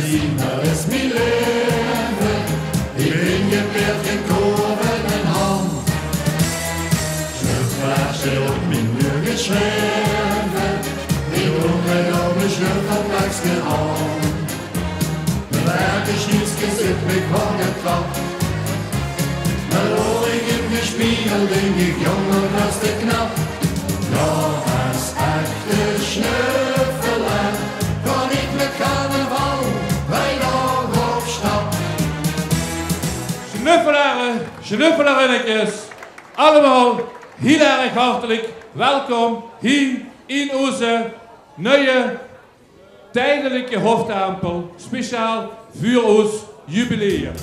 zien, dat is mijn leven. Ik ben gebeurd in Kurven en Hand. Schriftflasche op mijn muur geschreven. Ik hongere op mijn Schriftvertrags gehauen. Mijn werk is niets gezit, ik word getracht. Maar hoor ik in de spiegel, denk ik, jongen, dat is te knap. Ja, als echte Schnüffelen kan ik met carnaval bijna op stap. Schnuffelarinnetjes, allemaal heel erg hartelijk welkom hier in onze nieuwe tijdelijke hoftempel, speciaal voor ons jubileum.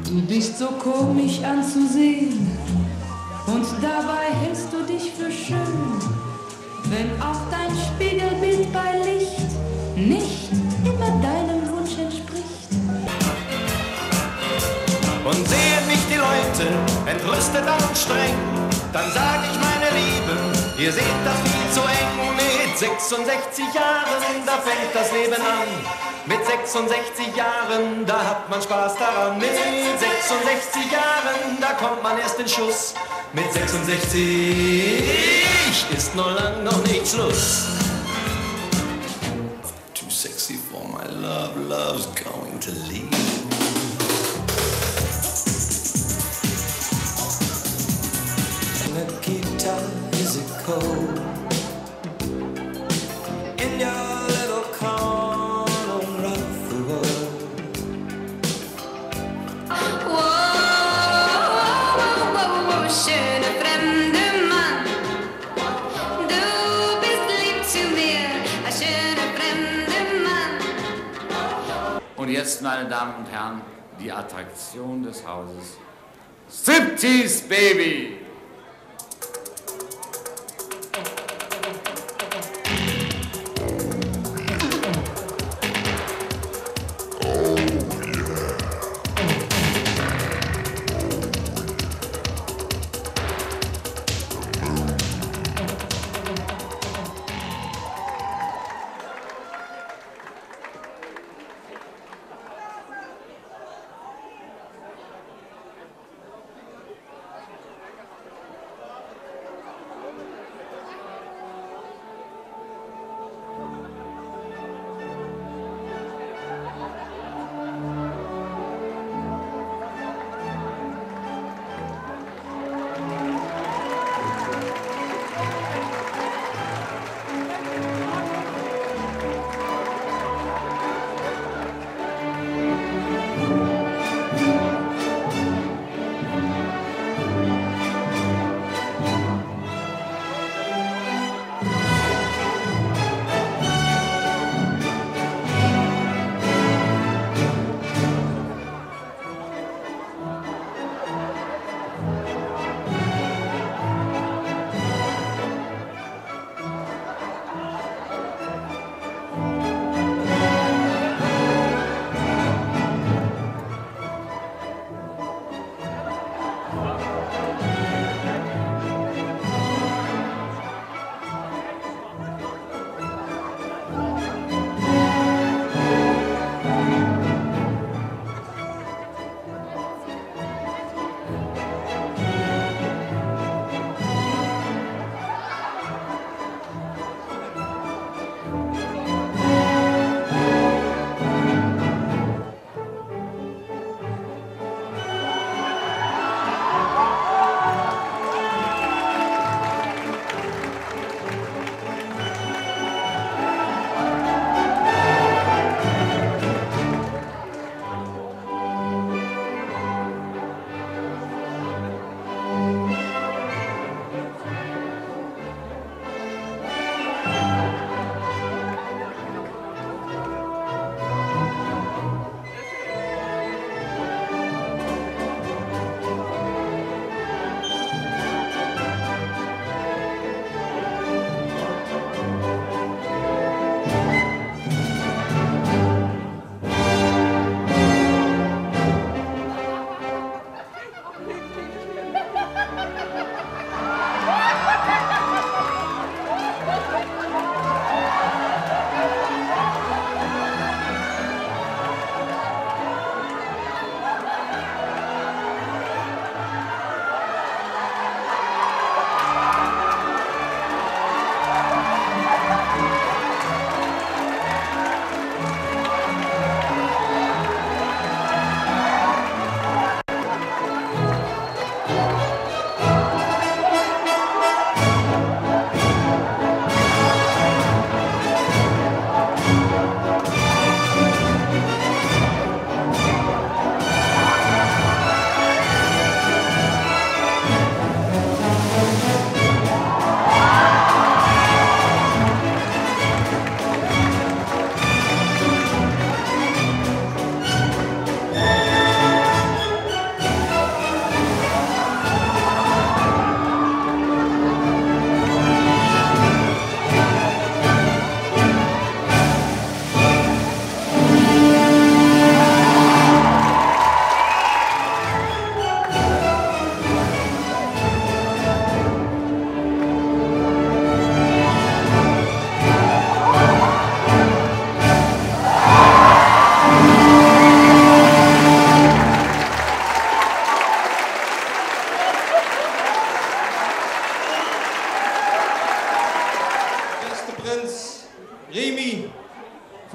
Du bist so komisch anzusehen und dabei hältst du dich für schön, wenn auch dein Spiegelbild bei Licht nicht immer deinem Wunsch entspricht. Und sehen mich die Leute entrüstet und streng, dann sag ich, meine Lieben, ihr seht das viel zu eng. Mit 66 Jahren, da fängt das Leben an. Mit 66 Jahren, da hat man Spaß daran. Mit 66 Jahren, da kommt man erst in Schuss. Mit 66 ist noch lang noch nicht Schluss. Too sexy for my love, love's going to leave. Nikita, is it cold? In your little corner of the world. Wow, schöne fremde Mann, du bist lieb zu mir, ein schöner fremde Mann. Und jetzt, meine Damen und Herren, die Attraktion des Hauses. Striptease Baby!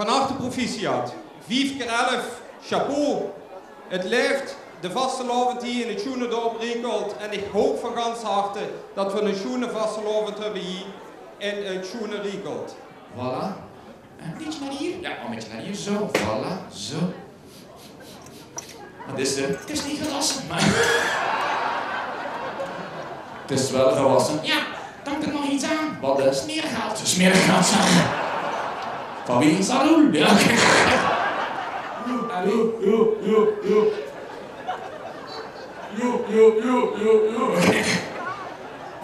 van harte proficiat. 5 keer 11, chapeau. Het leeft de vastelovend hier in het Schoenendorp Riekelt. En ik hoop van gans harte dat we een schoene vastelovend hebben hier in het Schoenen Riekelt. Voilà. Een beetje naar hier. Ja, een beetje naar hier. Zo, voilà, zo. Wat is er? Het is niet gewassen, maar... Het is wel gewassen. Ja, dank er nog iets aan. Wat is? Smeergeld. Smeergeld samen. Van wie? Salou. Ja. Hallo. Jo.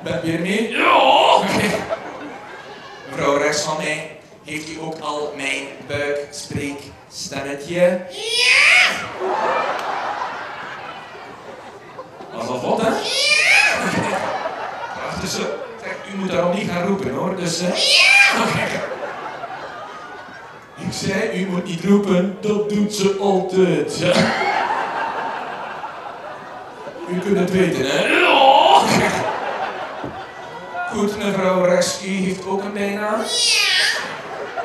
Ben je weer mee? Ja. Mevrouw rechts van mij, heeft u ook al mijn buikspreekstemmetje? Ja! Was dat wat, hè? Ja! Wacht, dus, u moet daarom niet gaan roepen, hoor. Dus, ja! Ik zei, u moet niet roepen, dat doet ze altijd. Ja. U kunt het weten, hè? Ja! Goed, mevrouw rechts, u heeft ook een bijnaam? Ja!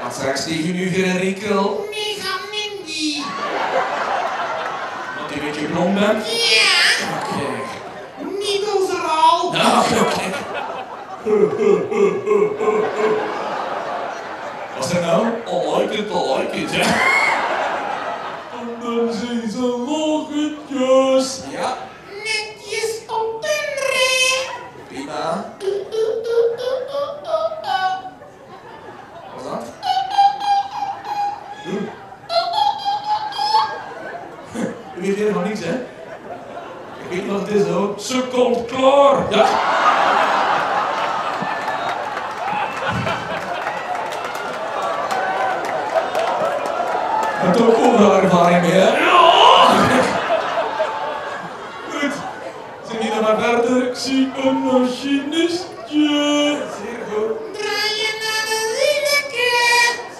Wat straks tegen u, heer Riekel? Mega Mindy. Dat u een beetje blond bent? Ja! Oké. Niet overal. Oké. Wat is er nou? I like it, ja. En dan zien ze loggetjes. Ja. Netjes op een rij. Prima. Wat was dat? U weet helemaal niks, hè? Ik weet wat het is, hoor. Ze komt klaar. Ja. Je hebt ook overal ervaring mee, hè? Ja! Goed. Zijn jullie dan maar verder? Ik zie een machinistje. Zeer goed. Draaien naar de wieleke.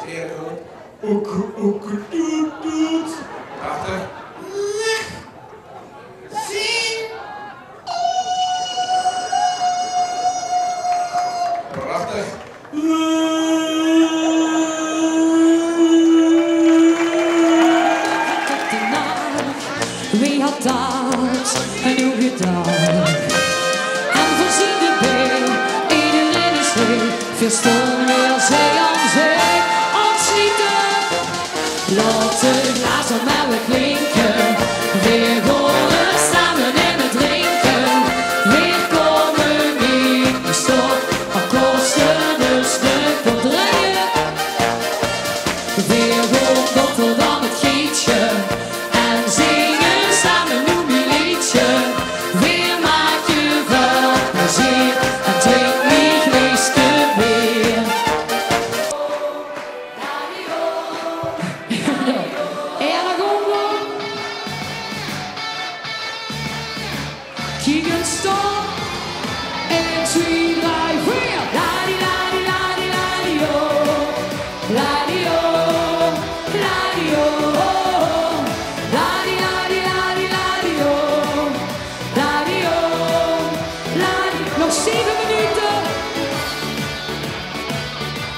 Zeer goed. Ook doet. Prachtig. Weg. Zien. Prachtig. Wie had dat en hoe gedaan? En voorzien de been, iedereen is leeg. Veel stom weer zee aan zee. Ontschieten, laat de glazen maar weer klinken. Weer gewoon samen en het drinken. Weer komen niet de stop, al kosten een stuk verdringen. Weer gewoon dokter dan het gietje. Kieken stop en 2, 3, 4. Ladi, ladi, ladi, ladi, oh. Ladi, oh. Ladi, oh. Ladi, ladi, ladi, ladi, oh. Ladi, oh. Ladi. Nog 7 minuten.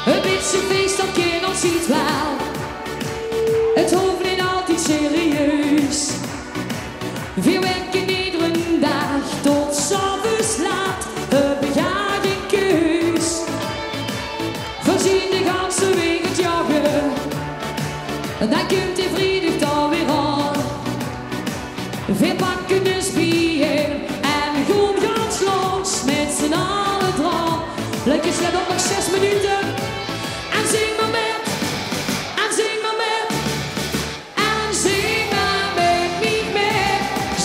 Een beetje feest, dat kind ziet wel. Het hoofd niet altijd serieus. Veel werken iedere dag tot 's avonds laat. Heb ik geen keus. Voorzien de ganse week het joggen. En dan komt die vrijdag dan weer aan. Veel pakken dus bier en gewoon gans los met z'n allen dran. Lekker slap op nog 6 minuten. En zing maar met. En zing maar met. En zing maar met niet meer.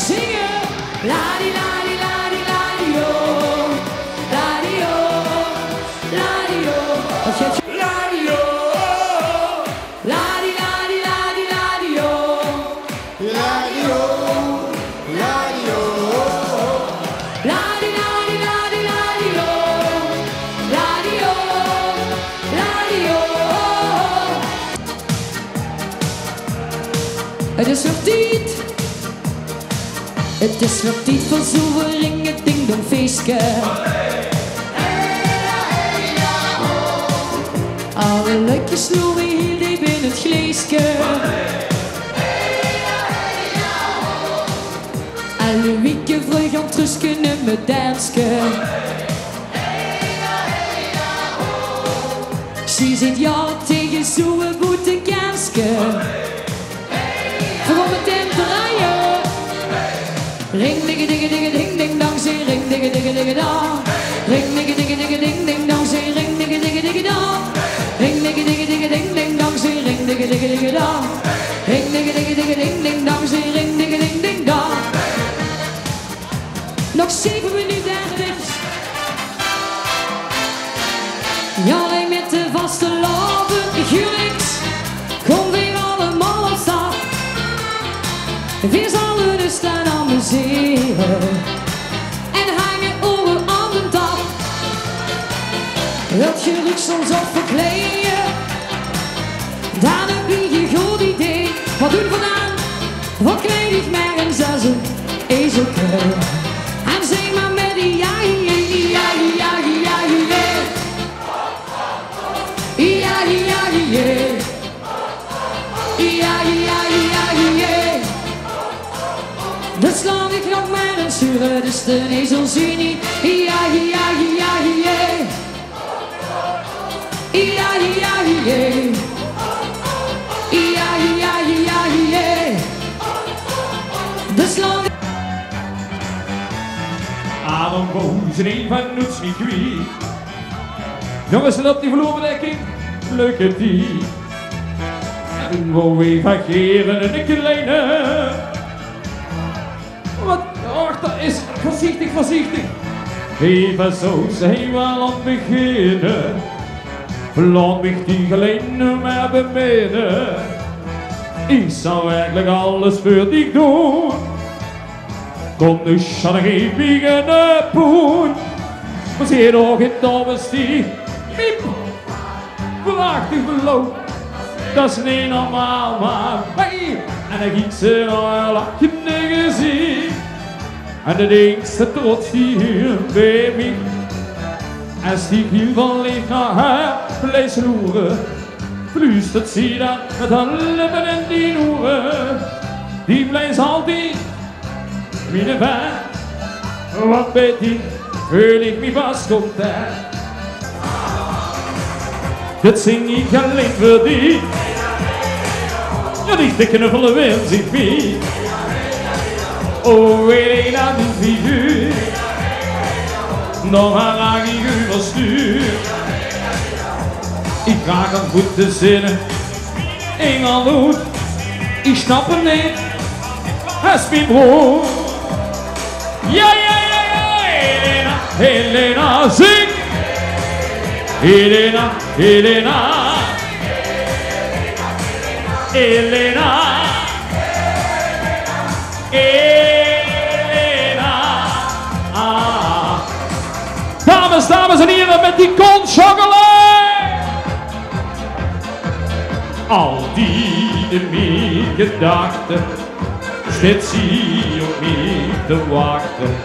Zingen. Ladi, ladi, ladi, ladi, oh. Ladi, oh. Ladi, oh. Of je hebt ladi, oh. Ladi, ladi, ladi, ladi, oh. Ladi, oh. Ladi, oh. Ladi, ladi, ladi, ladi, oh. Ladi, oh. Ladi, oh. Het is weer tijd. Het is weer tijd voor zo'n ringen ding-dong feestje. Alle leukjes lopen heel diep in het me danske. Ze zit ja tegen zo'n boete ganske. Waarom het hem draaien? Ring digge digge digge ding ding dong, ze ring digge digge digge dong. Ring digge digge digge ding ding dong, ze ring digge digge digge dong. Ring digge digge digge ding ding dong, ze ring digge digge digge dong. Ring digge digge digge ding ding dong, ze ring digge ding ding dong. Nog 7 minuten en niks. Ja, alleen met de vaste lopen, Gurix, kom weer allemaal op stap. We zullen dus staan amuseren en hangen oren aan de tap. Wilt je Gurix soms op verkleden? Dan heb je een goed idee. Wat doen we dan? Wat krijg ik maar een zessen? Ezelke. En zing maar met die ja, ja, ja, ja, ja, ja. Ja, ja, ja. Ja, ja, ja, ja. Dan slaan ik nog maar een zure, dus de ezel zie niet. Ja, ja, ja, ja. Ja, ja, ja. Ja, ja, ja, ja. Dan slaan ik... Adem boos en een van noets niet kwijt. Jongens, en op die vloerbedekking, leuke die. En we weer vergeren en ik alleen. Wat? Och, dat is voorzichtig, voorzichtig. Even zo zijn we aan het beginnen. Laat mich die geleiden maar beminnen. Ik zou eigenlijk alles voor die doen. Kom nu, dan geef ik een poen. Maar zie nog in dames die miep, prachtig beloop. Dat is niet normaal, maar hey. En dan giet ze nog een lachje in de gezicht. En dan denkt ze trots die hier bij mij. En stiek hier van licht naar haar vlees roeren. Fluistert ze dan met haar lippen en die noeren. Die blijft altijd mijn wijn. Wat bij die voel ik me vast content. Dat zing ik alleen voor die. Ja, die knuffelen wil zich mee. Oh, weet ik dat die figuur nog een lang overstuur. Ik raak aan goed te zinnen. Engelhoed, ik snap hem niet. Hij is mijn broer. Ja, ja, ja, ja, Helena, Helena, zing! Helena, Helena, Helena, Helena. Ah. Dames en heren, met die kont chocolade. Al die in mijn gedachten, steeds zie op mij te wachten.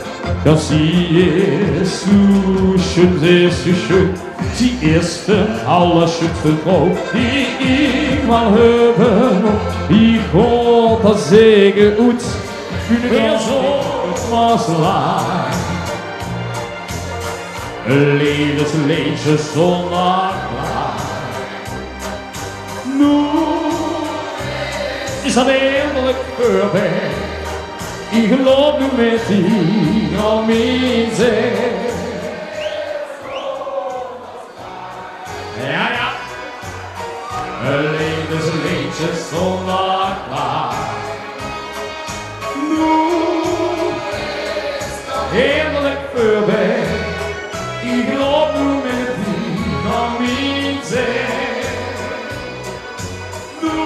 Dat zie je zo schön. Die eerste allerschönste Frau, die ich mal hebben, die God dat zegen uit, weer zo was lang. Een levensleedje zonder klaar. Nu is dat eindelijk voorbij. Ik geloof nu met die al mijn zee. Ja, ja. Een levensleedje zonder klaar. Nu is dat eindelijk voorbij. Ik geloof nu met die al mijn zee. Nu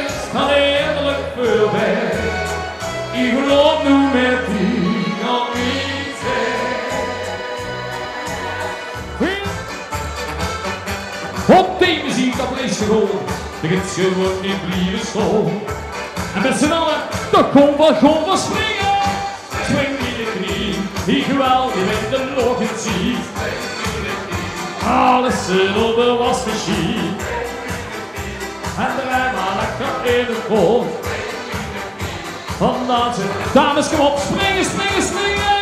is dat eindelijk voorbij. Ik geloof nu met die al mijn zee. Op die muziek dat blijft gewoon, de gids wordt niet blijven schoon. En met z'n allen, de kom van springen. Swing in de knie, die geweld die met de logen ziet. Alles zit op de wasmachine. En draai maar lekker in de grond. van dansen. Dames, kom op, springen, springen, springen.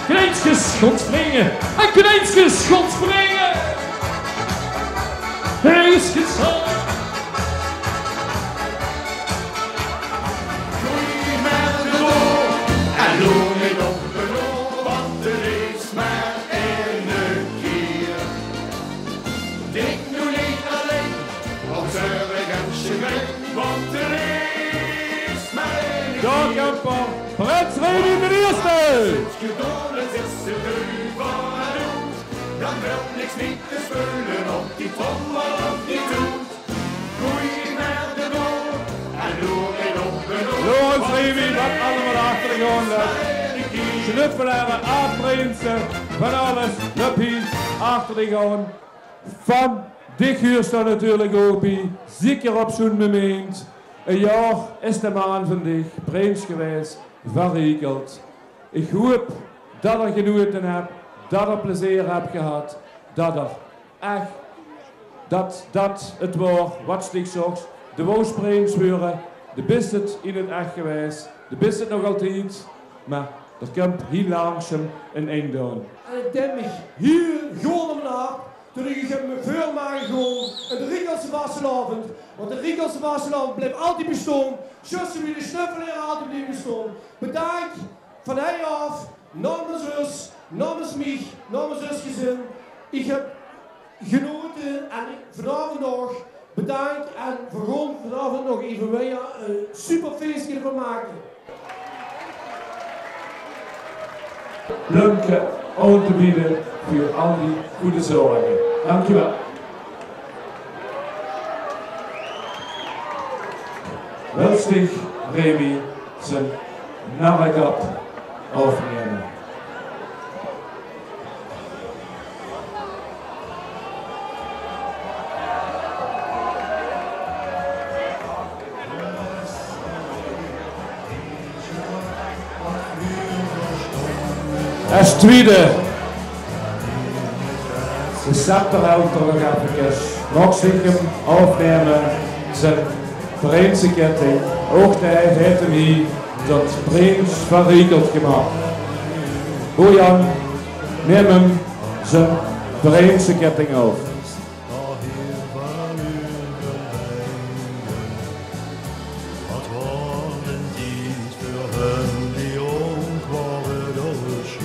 Konijntjes, komt springen. En konijntjes, komt springen. Er is gezond. Groei met de door en loop niet op de loop, want er is maar één keer. Denk nu niet alleen, want zeurig en chagrin, want er is maar één keer. Doorkamper, Prins Remy de eerste! Als je door het is het van het doet, dan wil niks niet te spullen op die trommel of die toet. Groei met de door en loop niet op de loop. Lorenz Remy, wat allemaal achter de grond legt. Knuffelaar, aanprinsen, van alles, Luppie, achter de grond. Van Dick Huurster natuurlijk ook bij, zeker op zo'n moment. Een jaar is de man van Dick, prins geweest, verrekeld. Ik hoop dat er genoten hebt, dat er plezier hebt gehad, dat er echt, dat het woord wat Stig zocht, de woosprins worden, de best het in het echt geweest, de best het nog altijd, maar er komt heel langzaam een einde aan. En ik denk me hier gewoon om naar, toen ik me veel maken gewoon in de Riekelse vastelavond. Want de Riekelse vastelavond blijft altijd bestaan, zoals wie de snuffelaar altijd blijft bestaan. Bedankt van hij af, namens zus, namens mij, namens zusgezin. Ik heb genoten en vanavond nog bedankt en we gaan vanavond nog even weer een super feestje ervan maken. Lunken aan te bieden voor al die goede zorgen. Dankjewel. Wil Stig Remy zijn narrekap afnemen. Als tweede, de scepterhouder nog even, nog zich afnemen, zijn Prinsen ketting, ook hij heeft hem hier tot prins verrekeld gemaakt. Bojan, neem hem zijn Prinsen ketting af.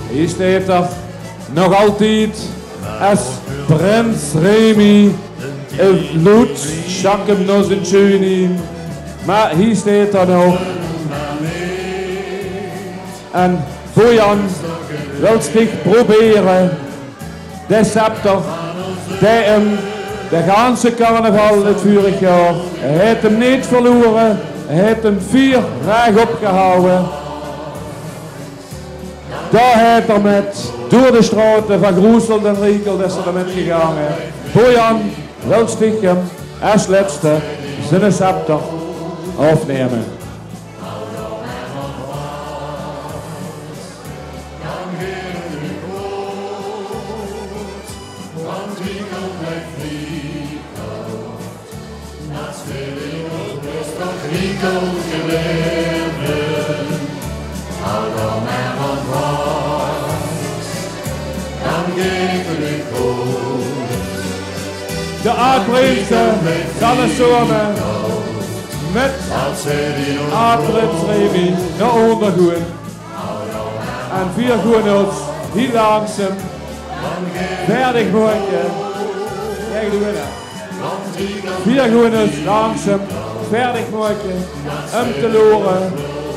Hier staat er nog altijd als Prins Remy een bloed, schak hem nog zijn tune in. Maar hier staat er nog. En Bojan wil zich proberen de scepter, die hem de hele carnaval het vorig jaar, hij heeft hem niet verloren, hij heeft hem 4 recht opgehouden. Daar heeft er met door de straten van Groesel en Riekel is er met gegaan. Bojan wil zich hem als laatste zijn scepter afnemen. De aardprinsen gaan er samen met aardprins Remy naar onder gaan. En 4 gaan ons heel langzaam verdig maken. Kijk de winnaar. 4 gaan ons langzaam verdig maken om te loren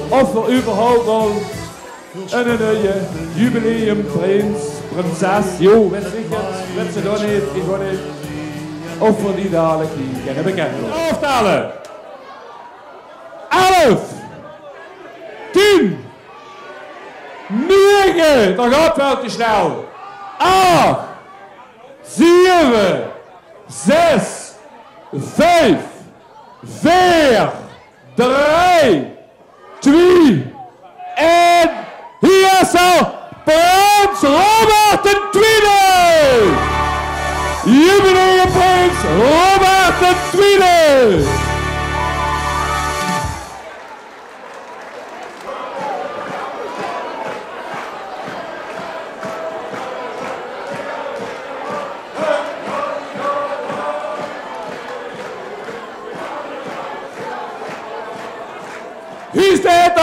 of we überhaupt al een nieuwe jubileumprins, prinses, jo, weet ze dan niet, ik ga niet. Of we die dadelijk niet kennen bekend worden. Aftellen! 11, 10, 9, dat gaat wel te snel. 8, 7, 6, 5, 4, 3, 2, en hier is er Prins Robert II! Jubileumprins Robert II!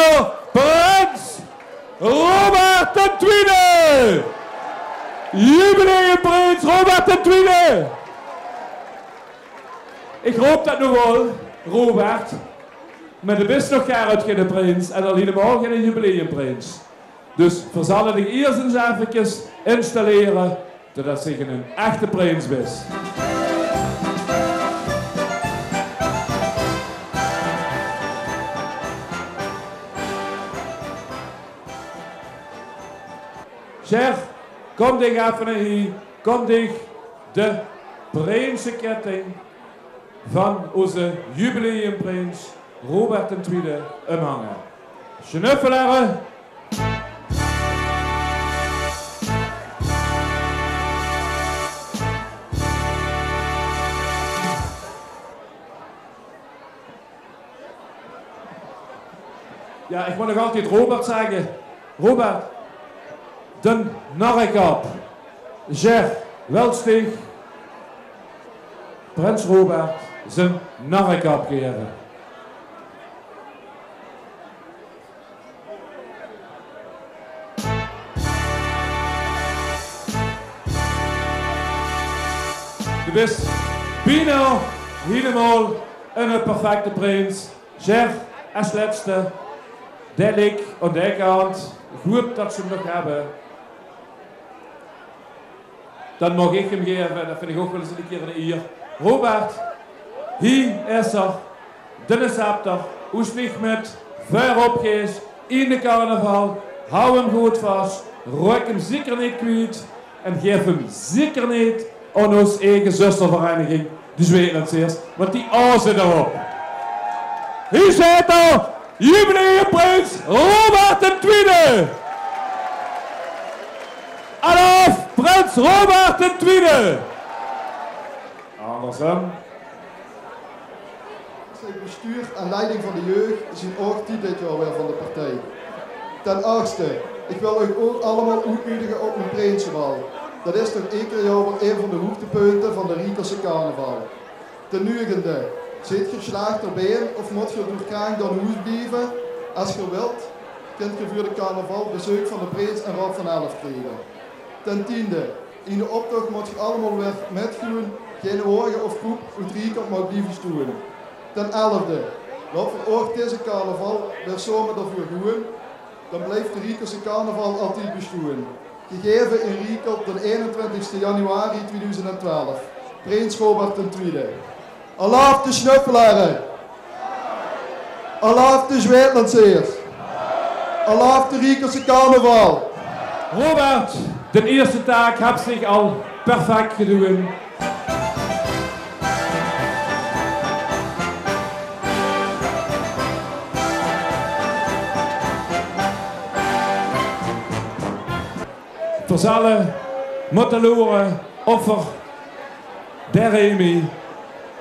voor Prins Robert II. Jubileumprins Robert II. Ik hoop dat nog wel, Robert. Maar er is nog geen prins en al helemaal geen jubileumprins. Dus we zullen dich eerst eens even installeren totdat zich een echte prins is. Chef, kom dich even naar hier. Kom dich de prinsenketting van onze jubileumprins Robert II omhangen. Snuffelen! Ja, ik moet nog altijd Robert zeggen. Robert, de narrekap. Zeg, welstig. Prins Robert zijn narrekap geven. Je bent bijna helemaal een perfecte prins. Zeg, als laatste. Dat ik aan de kant, goed dat ze hem nog hebben. Dan mag ik hem geven, dat vind ik ook wel eens een keer een eer. Robert, hier is er, de scepter, hoe slicht met, ver opgeest, in de carnaval, hou hem goed vast, ruk hem zeker niet kwijt en geef hem zeker niet aan onze eigen zustervereniging, de Zweedlandsers, want die azen erop. Hier zit er! Jubileumprins Robert II! Adolf, Prins Robert II! Andersom. Het bestuur en leiding van de jeugd zien ook dit jaar weer van de partij. Ten eerste, ik wil u ook allemaal uitnodigen op een prinsbal. Dat is toch één keer jaar een van de hoogtepunten van de Rieterse carnaval. Ten negende, zit je geslaagd erbij of moet je door kraak dan huis blijven? Als je wilt, kunt je voor de carnaval bezoek van de prins en Rob van Elf krijgen. Ten tiende, in de optocht moet je allemaal weer metgroen, geen ogen of groep uit Riekert mag blijven stoelen. Ten elfde, wat voor oort deze carnaval weer zomer ervoor doen, dan blijft de Riekerse carnaval altijd bestoen. Gegeven in Riekert de 21 januari 2012. Prins Robert II. Allah de snuffelaren. Allah de Zweedlandsers. Allah de Riekerse carnaval. Robert, de eerste taak heeft zich al perfect gedaan. We zullen moeten loeren of er de Remy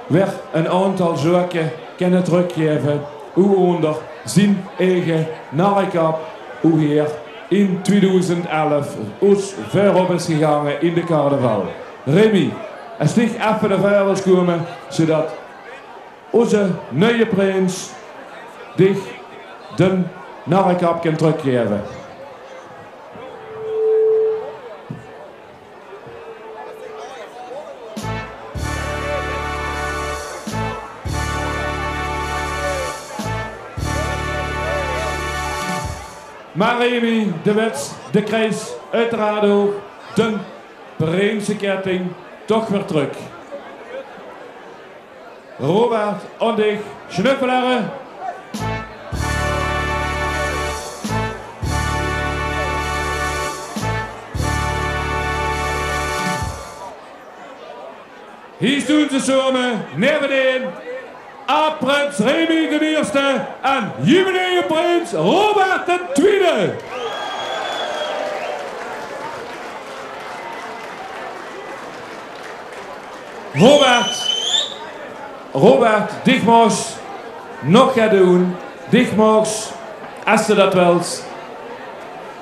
weer een aantal zaken kunnen teruggeven hoe onder zijn eigen narrekap hoe hier in 2011 ons verop is gegaan in de carnaval. Remy, als dich even de vuilers komen zodat onze nieuwe prins dich de narrekap kan teruggeven. Maar Remy, de wet, de kruis, uiteraard ook de prinsenketting toch weer terug. Robert, en dich, snuffelen. Hier doen ze samen, naar beneden. A Prins Remy de Eerste en jubileumprins Robert II. Robert, dich moest nog gaan doen. Dich moest, als je dat wilt,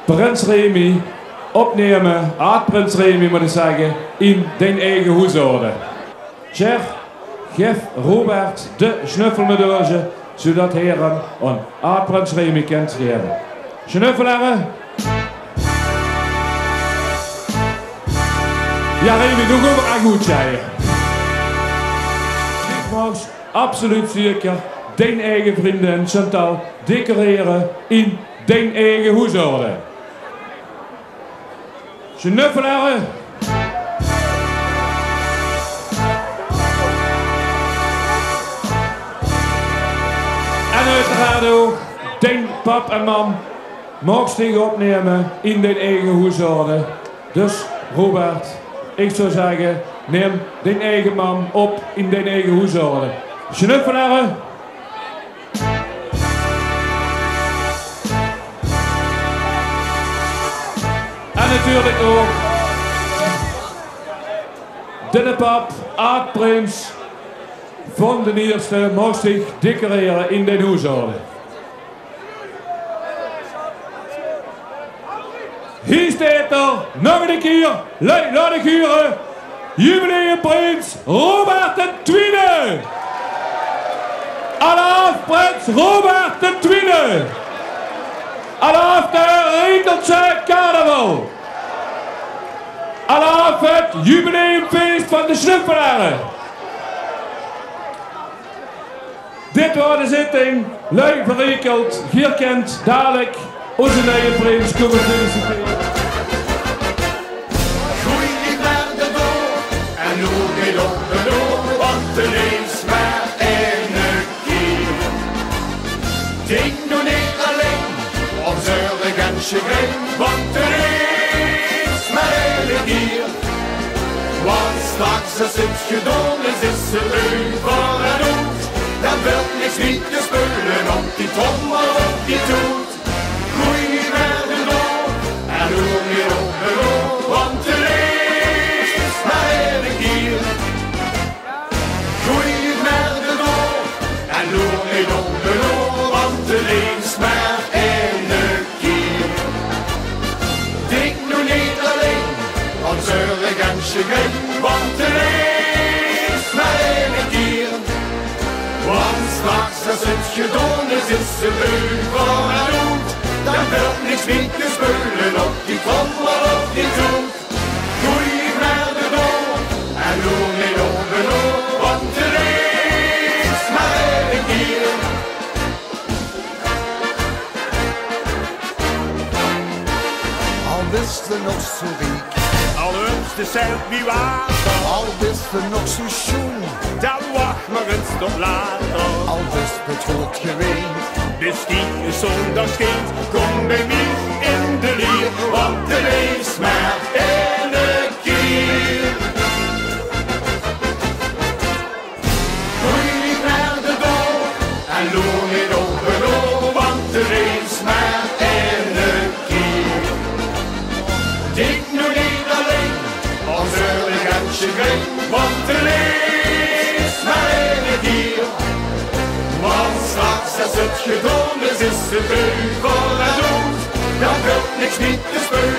Prins Remy opnemen, A Prins Remy moet ik zeggen, in den eigen huishouden. Chef, geef Robert de snuffelmedaille zodat heren een Aardprins Remy kent geven. Snuffelaar. Ja, Remy, doe gewoon maar goed, zei je. Dit mag absoluut zeker den eigen vrienden en Chantal decoreren in den eigen huishouden. Snuffelaar. En uiteraard ook den pap en mam mag zich opnemen in den eigen huishouden. Dus Robert, ik zou zeggen, neem den eigen mam op in den eigen huishouden. Snuffelaar. En natuurlijk ook de pap, Aardprins van de eerste mag zich decoreren in den huishouden. Hier staat er nog een keer, laat ik huren, jubileumprins Robert II. Alaaf prins Robert II. Alaaf de Riekeltse carnaval. Alaaf het jubileumfeest van de Snuffelaren. Dit wordt de zitting, lui verrekeld, hier kent dadelijk onze nieuwe prins komen feliciteren. Groei niet naar de door en loop niet op de loop, want er is maar één keer. Denk nu niet alleen om zeurig en chagrin, want er is maar één keer. Want straks als het gedaan is het leuk voor en doet. Dan wil niks niet te spullen op die trommel op die toet. Groei niet naar de door en loop niet op de loop, want er is maar één keer. Groei niet naar de door en loop niet op de loop, want er is maar één keer. Denk nu niet alleen aan zeurig en chagrin, want er is maar één keer. Want straks als het gedaan is het leuk voor en doet. Dan wil niks niet te spullen op die trommel op die toet. Groei naar de door en doe niet op de loop, want er is maar één keer. Al wist er nog zo riek, al eens de cent niet water, al wist er nog zo schoen, dan wacht maar een stop later. al wist het goed geweest. Dus die zondagskind, kom bij mij in de leer, want er is maar één keer. Groei niet naar de door en loop niet op de loop, want er is maar één keer. Denk nu niet alleen om zeurig en chagrin, want er is maar één keer. Want straks als het gedaan is het leuk voor en doet. Dan wil niks niet te spelen